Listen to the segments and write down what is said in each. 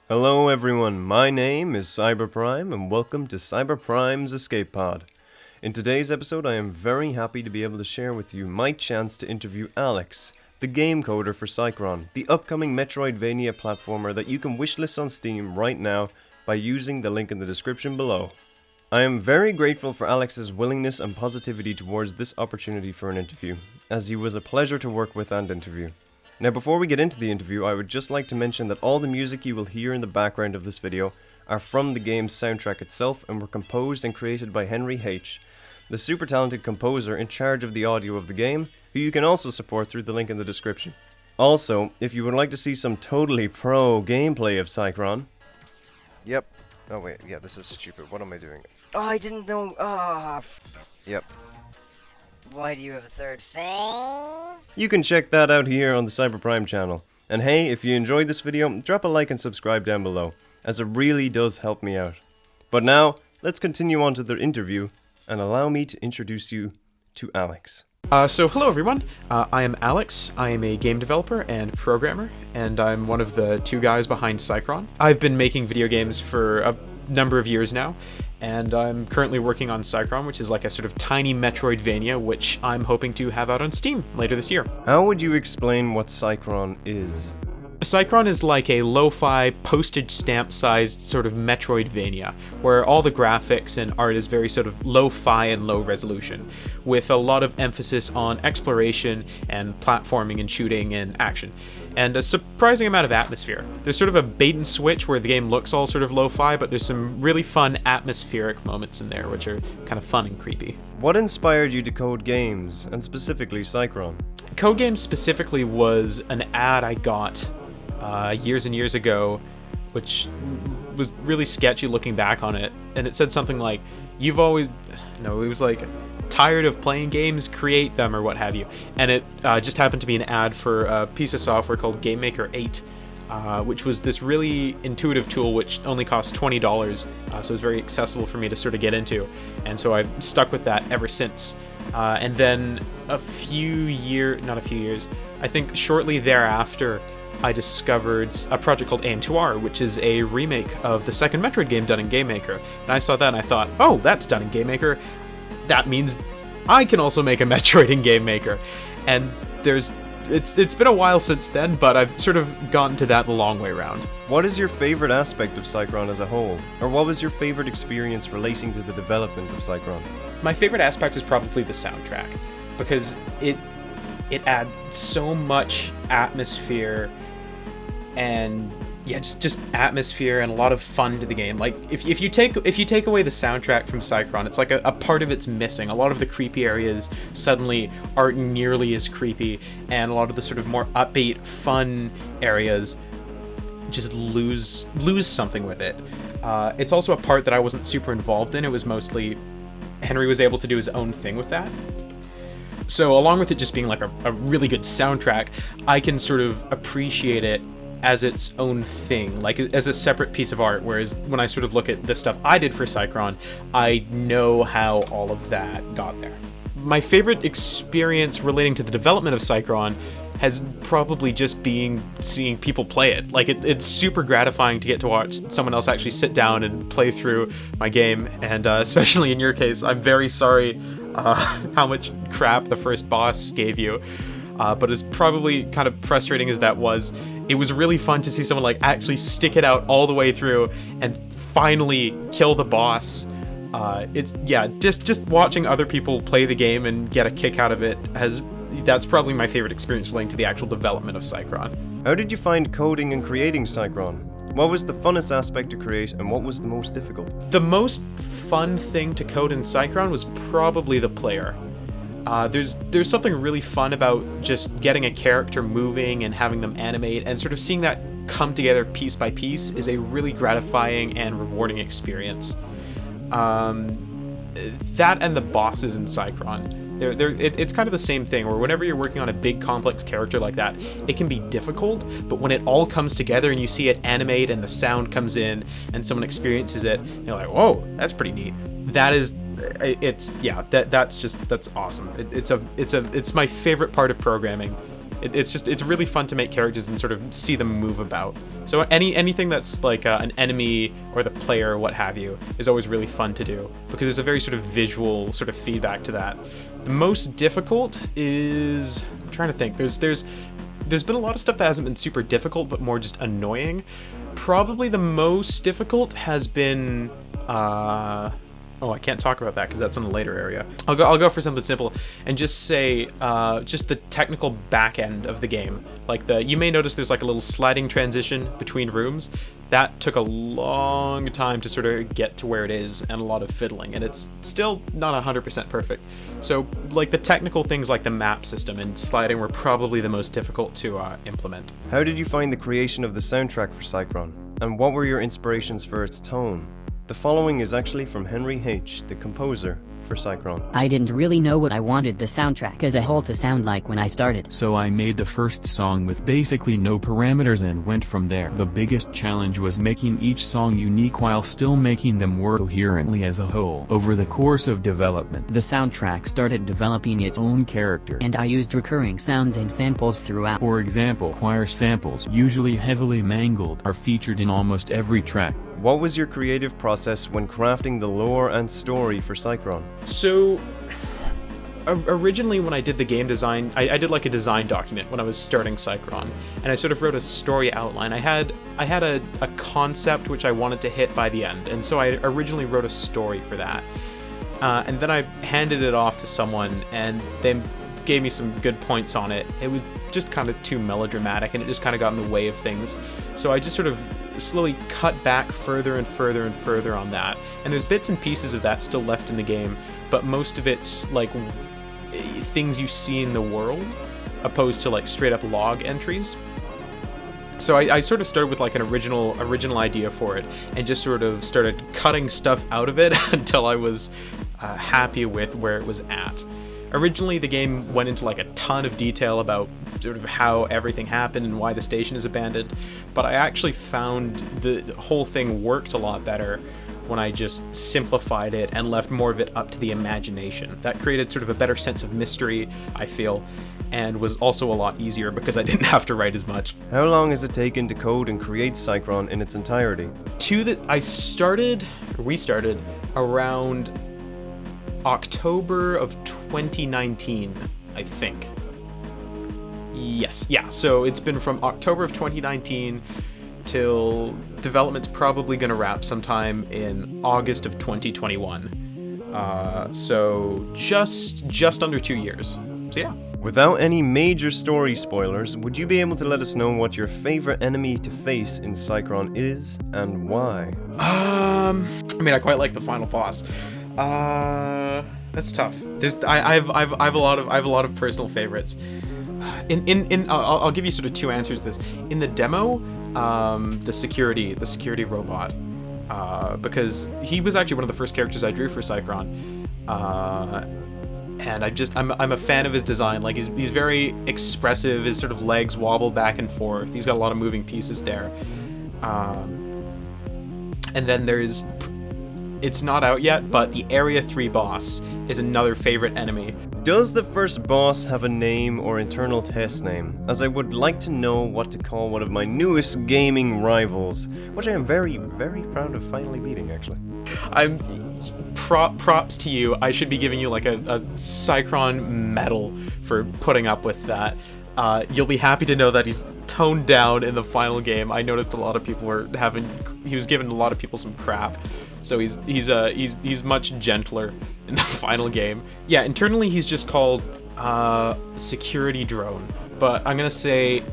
Hello everyone, my name is Cyberprime and welcome to Cyberprime's Escape Pod. In today's episode I am very happy to be able to share with you my chance to interview Alex, the game coder for Psycron, the upcoming metroidvania platformer that you can wishlist on Steam right now by using the link in the description below. I am very grateful for Alex's willingness and positivity towards this opportunity for an interview, as he was a pleasure to work with and interview. Now before we get into the interview, I would just like to mention that all the music you will hear in the background of this video are from the game's soundtrack itself and were composed and created by Henry H., the super talented composer in charge of the audio of the game, who you can also support through the link in the description. Also, if you would like to see some totally pro gameplay of Psycron... Yep. Oh wait, yeah, this is stupid. What am I doing? Oh, I didn't know. Yep. Why do you have a third face? You can check that out here on the Cyberprime channel. And hey, if you enjoyed this video, drop a like and subscribe down below, as it really does help me out. But now, let's continue on to the interview, and allow me to introduce you to Alex. So hello everyone, I am Alex. I am a game developer and programmer, and I'm one of the two guys behind Psycron. I've been making video games for a number of years now, and I'm currently working on Psycron, which is like a sort of tiny metroidvania, which I'm hoping to have out on Steam later this year. How would you explain what Psycron is? Psycron is like a lo-fi, postage stamp-sized sort of metroidvania, where all the graphics and art is very sort of lo-fi and low resolution, with a lot of emphasis on exploration and platforming and shooting and action, and a surprising amount of atmosphere. There's sort of a bait and switch where the game looks all sort of lo-fi, but there's some really fun atmospheric moments in there, which are kind of fun and creepy. What inspired you to code games, and specifically Psycron? Code Games specifically was an ad I got years and years ago, which was really sketchy looking back on it, and it said something like, it was like, tired of playing games, create them, or what have you. And it just happened to be an ad for a piece of software called GameMaker 8, which was this really intuitive tool which only cost $20, so it was very accessible for me to sort of get into, and so I've stuck with that ever since. And then I think shortly thereafter, I discovered a project called AM2R, which is a remake of the second Metroid game done in GameMaker. And I saw that and I thought, oh, that's done in GameMaker. That means I can also make a Metroid in GameMaker. And it's been a while since then, but I've sort of gotten to that the long way around. What is your favorite aspect of Psycron as a whole? Or what was your favorite experience relating to the development of Psycron? My favorite aspect is probably the soundtrack, because it adds so much atmosphere and just atmosphere and a lot of fun to the game. Like if you take away the soundtrack from Psycron, it's like a part of it's missing. A lot of the creepy areas suddenly aren't nearly as creepy, and a lot of the sort of more upbeat, fun areas just lose something with it. It's also a part that I wasn't super involved in. It was mostly Henry was able to do his own thing with that. So along with it just being like a really good soundtrack, I can sort of appreciate it as its own thing, like as a separate piece of art, whereas when I sort of look at the stuff I did for Psycron, I know how all of that got there. My favorite experience relating to the development of Psycron has probably just been seeing people play it. Like it's super gratifying to get to watch someone else actually sit down and play through my game, and especially in your case, I'm very sorry how much crap the first boss gave you. But as probably kind of frustrating as that was, it was really fun to see someone like actually stick it out all the way through and finally kill the boss. Just watching other people play the game and get a kick out of it that's probably my favorite experience relating to the actual development of Psycron. How did you find coding and creating Psycron? What was the funnest aspect to create, and what was the most difficult? The most fun thing to code in Psycron was probably the player. There's something really fun about just getting a character moving and having them animate, and sort of seeing that come together piece by piece is a really gratifying and rewarding experience. That and the bosses in Psycron. It's kind of the same thing, where whenever you're working on a big complex character like that, it can be difficult, but when it all comes together and you see it animate and the sound comes in and someone experiences it, you're like, whoa, that's pretty neat. That's awesome. It's my favorite part of programming, It's really fun to make characters and sort of see them move about. So anything that's like an enemy or the player or what have you is always really fun to do, because there's a very sort of visual sort of feedback to that. The most difficult is, I'm trying to think, there's been a lot of stuff that hasn't been super difficult but more just annoying. Probably the most difficult has been oh, I can't talk about that because that's in a later area. I'll go for something simple and just say just the technical back end of the game. Like you may notice there's like a little sliding transition between rooms. That took a long time to sort of get to where it is, and a lot of fiddling, and it's still not 100% perfect. So like the technical things like the map system and sliding were probably the most difficult to implement. How did you find the creation of the soundtrack for Psycron? And what were your inspirations for its tone? The following is actually from Henry H., the composer for Psycron. I didn't really know what I wanted the soundtrack as a whole to sound like when I started. So I made the first song with basically no parameters and went from there. The biggest challenge was making each song unique while still making them work coherently as a whole. Over the course of development, The soundtrack started developing its own, own character. and I used recurring sounds and samples throughout. For example, choir samples, usually heavily mangled, are featured in almost every track. What was your creative process when crafting the lore and story for Psycron? So originally when I did the game design, I did like a design document when I was starting Psycron, and I sort of wrote a story outline. I had a concept which I wanted to hit by the end, and so I originally wrote a story for that. And then I handed it off to someone, and they gave me some good points on it. It was just kind of too melodramatic, and it just kind of got in the way of things. So I just sort of slowly cut back further and further and further on that. And there's bits and pieces of that still left in the game, but most of it's like things you see in the world, opposed to like straight up log entries. So I sort of started with like an original idea for it, and just sort of started cutting stuff out of it until I was happy with where it was at. Originally, the game went into like a ton of detail about sort of how everything happened and why the station is abandoned, but I actually found the whole thing worked a lot better when I just simplified it and left more of it up to the imagination. That created sort of a better sense of mystery, I feel, and was also a lot easier because I didn't have to write as much. How long has it taken to code and create Psycron in its entirety? We started around October of 2019, I think. Yes, yeah, so it's been from October of 2019 till development's probably gonna wrap sometime in August of 2021. So just under 2 years. So yeah. Without any major story spoilers, would you be able to let us know what your favorite enemy to face in Psycron is and why? I mean, I quite like the final boss. That's tough. I've a lot of personal favorites. I'll give you sort of two answers to this. In the demo, the security robot, because he was actually one of the first characters I drew for Psycron, and I'm a fan of his design. Like he's very expressive. His sort of legs wobble back and forth. He's got a lot of moving pieces there. And then it's not out yet, but the Area 3 boss is another favorite enemy. Does the first boss have a name or internal test name? As I would like to know what to call one of my newest gaming rivals, which I am very, very proud of finally beating, actually. Props to you. I should be giving you like a Psycron medal for putting up with that. You'll be happy to know that he's toned down in the final game. I noticed a lot of people he was giving a lot of people some crap. So he's much gentler in the final game. Yeah, internally he's just called security drone, but I'm gonna say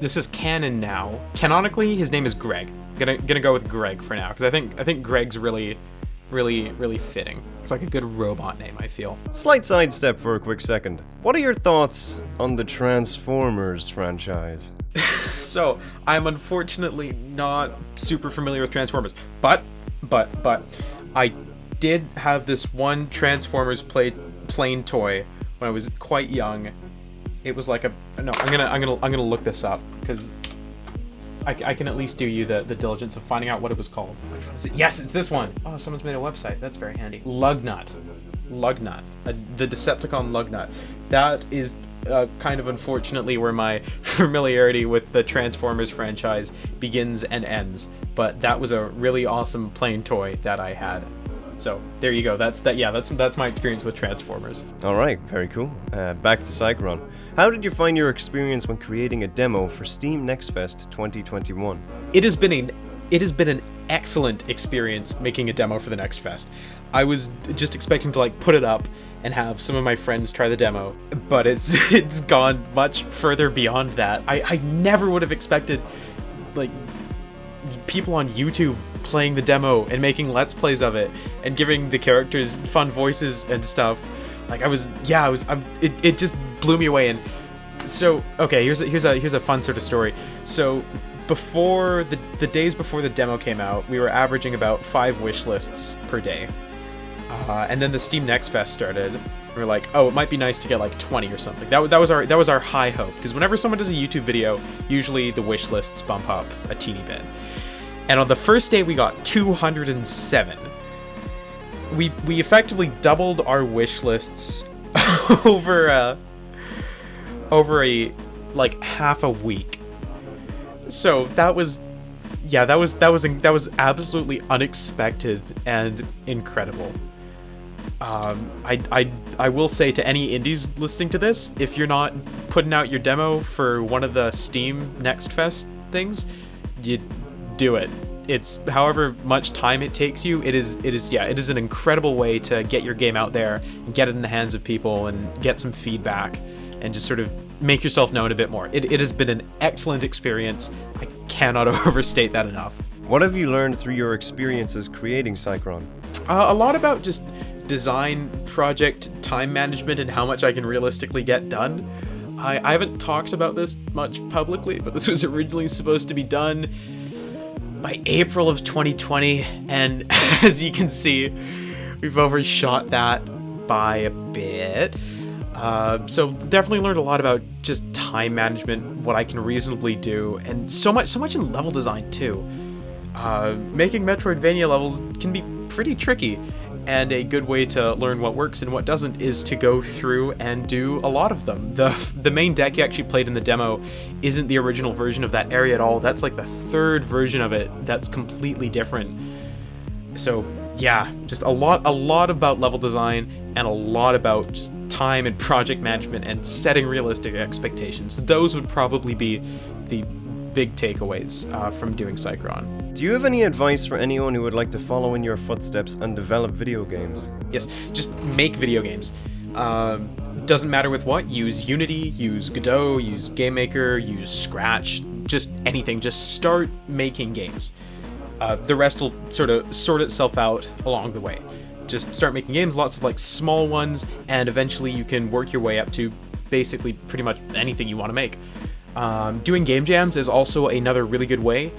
this is canon now. Canonically, his name is Greg. Gonna go with Greg for now, because I think Greg's really fitting. It's like a good robot name, I feel. Slight sidestep for a quick second. What are your thoughts on the Transformers franchise? So, I'm unfortunately not super familiar with Transformers, but I did have this one Transformers plane toy when I was quite young. It was like I'm gonna look this up, because I can at least do you the diligence of finding out what it was called. Which one is it? Yes, it's this one. Oh, someone's made a website. That's very handy. Lugnut. The Decepticon Lugnut. That is kind of unfortunately where my familiarity with the Transformers franchise begins and ends. But that was a really awesome playing toy that I had. So there you go. That's my experience with Transformers. All right, very cool. Back to Psycron. How did you find your experience when creating a demo for Steam Next Fest 2021? It has been an excellent experience making a demo for the Next Fest. I was just expecting to like put it up and have some of my friends try the demo, but it's gone much further beyond that. I never would have expected like people on YouTube playing the demo and making let's plays of it and giving the characters fun voices and stuff. Like it just blew me away. And so okay, here's a fun sort of story. So before the days before the demo came out, we were averaging about 5 wish lists per day. And then the Steam Next Fest started. We were like, oh, it might be nice to get like 20 or something. That was our high hope, because whenever someone does a YouTube video, usually the wish lists bump up a teeny bit. And on the first day, we got 207. We effectively doubled our wish lists over a like half a week. So that was absolutely unexpected and incredible. I will say to any indies listening to this, if you're not putting out your demo for one of the Steam Next Fest things, you do it. It's however much time it takes you. It is an incredible way to get your game out there and get it in the hands of people and get some feedback and just sort of make yourself known a bit more. It has been an excellent experience. I cannot overstate that enough. What have you learned through your experiences creating Psycron? A lot about just design, project, time management, and how much I can realistically get done. I haven't talked about this much publicly, but this was originally supposed to be done by April of 2020, and as you can see, we've overshot that by a bit. So definitely learned a lot about just time management, what I can reasonably do, and so much in level design too. Making metroidvania levels can be pretty tricky, and a good way to learn what works and what doesn't is to go through and do a lot of them. The main deck you actually played in the demo isn't the original version of that area at all. That's like the third version of it that's completely different. So yeah, just a lot about level design and a lot about just time and project management and setting realistic expectations. Those would probably be the big takeaways from doing Psycron. Do you have any advice for anyone who would like to follow in your footsteps and develop video games? Yes, just make video games. Doesn't matter with what. Use Unity, use Godot, use GameMaker, use Scratch, just anything. Just start making games. The rest will sort of sort itself out along the way. Just start making games, lots of like small ones, and eventually you can work your way up to basically pretty much anything you want to make. Doing game jams is also another really good way.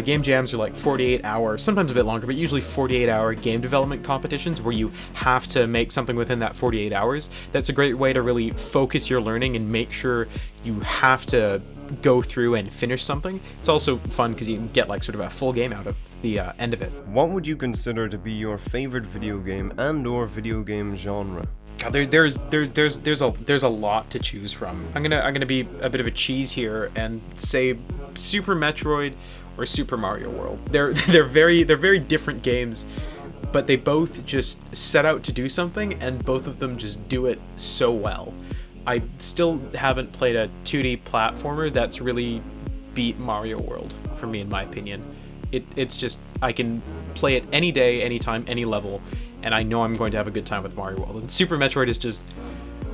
Game jams are like 48-hour, sometimes a bit longer, but usually 48-hour game development competitions where you have to make something within that 48 hours. That's a great way to really focus your learning and make sure you have to go through and finish something. It's also fun because you can get like sort of a full game out of the end of it. What would you consider to be your favorite video game and/or video game genre? God, there's a lot to choose from. I'm gonna be a bit of a cheese here and say Super Metroid or Super Mario World. They're very different games, but they both just set out to do something, and both of them just do it so well. I still haven't played a 2D platformer that's really beat Mario World for me, in my opinion. It's just, I can play it any day, anytime, any level, and I know I'm going to have a good time with Mario World. And Super Metroid is just,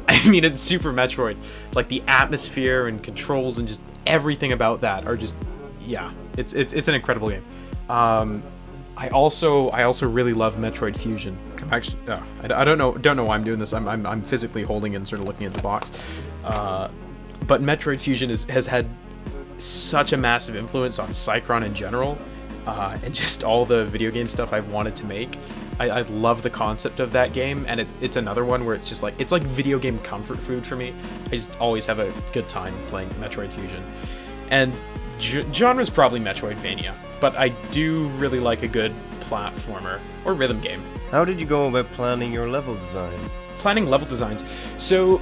I mean, it's Super Metroid. Like, the atmosphere and controls and just everything about that are just, yeah, it's an incredible game. I also really love Metroid Fusion. I'm actually, I don't know why I'm doing this. I'm physically holding it and sort of looking at the box. But Metroid Fusion has had such a massive influence on Psycron in general, and just all the video game stuff I've wanted to make. I love the concept of that game, and it's another one where it's just like, it's like video game comfort food for me. I just always have a good time playing Metroid Fusion. And genre's probably Metroidvania, but I do really like a good platformer or rhythm game. How did you go about planning your level designs? Planning level designs. So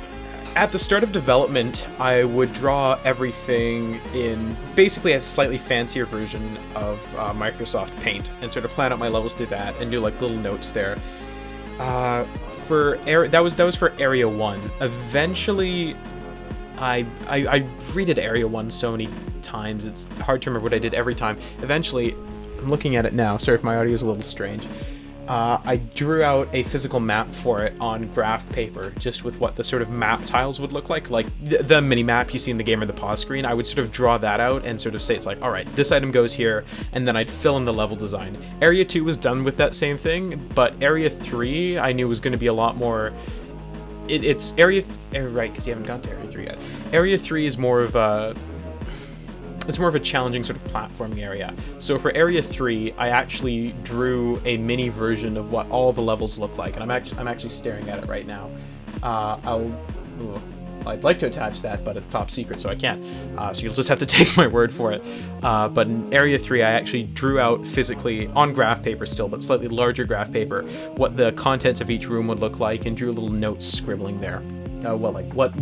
At the start of development, I would draw everything in basically a slightly fancier version of Microsoft Paint and sort of plan out my levels through that and do like little notes there. That was for Area 1. Eventually, I redid Area 1 so many times, it's hard to remember what I did every time. Eventually, I'm looking at it now, sorry if my audio is a little strange. I drew out a physical map for it on graph paper, just with what the sort of map tiles would look like the mini-map you see in the game or the pause screen. I would sort of draw that out and sort of say it's like, alright, this item goes here, and then I'd fill in the level design. Area 2 was done with that same thing, but Area 3 I knew was going to be a lot more... It's Area... right, because you haven't gone to Area 3 yet. Area 3 is more of a... It's more of a challenging sort of platforming area. So for Area 3, I actually drew a mini version of what all the levels look like, and I'm actually staring at it right now. I'd like to attach that, but it's top secret, so I can't. So you'll just have to take my word for it. But in Area 3, I actually drew out physically, on graph paper still, but slightly larger graph paper, what the contents of each room would look like, and drew little notes scribbling there. Like what,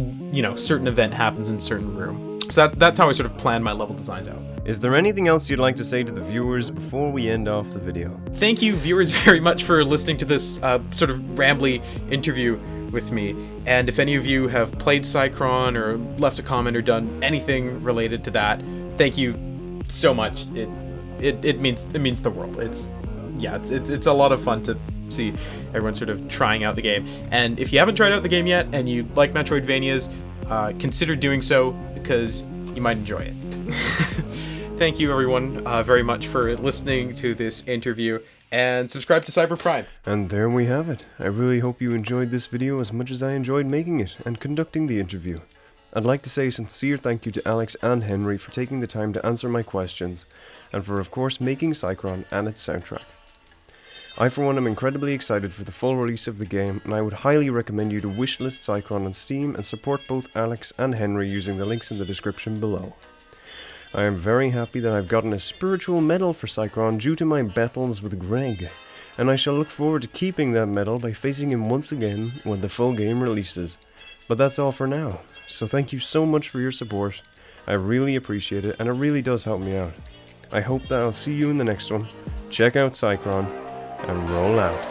certain event happens in certain room. So that's how I sort of plan my level designs out. Is there anything else you'd like to say to the viewers before we end off the video? Thank you, viewers, very much for listening to this sort of rambly interview with me. And if any of you have played Psycron or left a comment or done anything related to that, thank you so much. It means the world. It's a lot of fun to see everyone sort of trying out the game. And if you haven't tried out the game yet and you like metroidvanias, consider doing so, because you might enjoy it. Thank you, everyone, very much for listening to this interview, and subscribe to Cyberprime. And there we have it. I really hope you enjoyed this video as much as I enjoyed making it and conducting the interview. I'd like to say a sincere thank you to Alex and Henry for taking the time to answer my questions, and for of course making Psycron and its soundtrack. I for one am incredibly excited for the full release of the game, and I would highly recommend you to wishlist Psycron on Steam and support both Alex and Henry using the links in the description below. I am very happy that I've gotten a spiritual medal for Psycron due to my battles with Greg, and I shall look forward to keeping that medal by facing him once again when the full game releases. But that's all for now, so thank you so much for your support. I really appreciate it, and it really does help me out. I hope that I'll see you in the next one. Check out Psycron, and roll out.